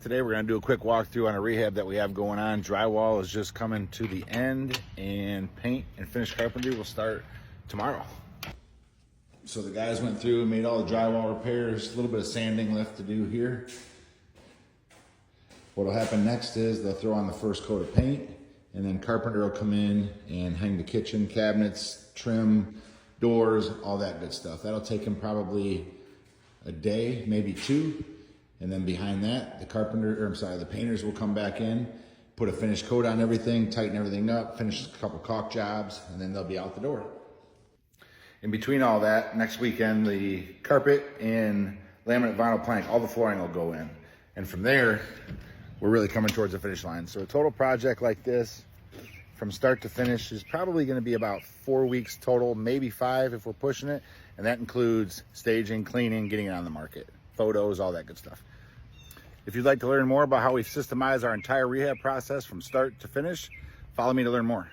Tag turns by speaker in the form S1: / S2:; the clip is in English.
S1: Today we're going to do a quick walkthrough on a rehab that we have going on. Drywall is just coming to the end, and paint and finish carpentry will start tomorrow. So the guys went through and made all the drywall repairs, a little bit of sanding left to do here. What'll happen next is they'll throw on the first coat of paint, and then carpenter will come in and hang the kitchen cabinets, trim, doors, all that good stuff. That'll take them probably a day, maybe two. And then behind that, the painters will come back in, put a finish coat on everything, tighten everything up, finish a couple caulk jobs, and then they'll be out the door. In between all that, next weekend, the carpet and laminate vinyl plank, all the flooring will go in. And from there, we're really coming towards the finish line. So a total project like this, from start to finish, is probably gonna be about 4 weeks total, maybe 5 if we're pushing it. And that includes staging, cleaning, getting it on the market, photos, all that good stuff. If you'd like to learn more about how we've systemized our entire rehab process from start to finish, follow me to learn more.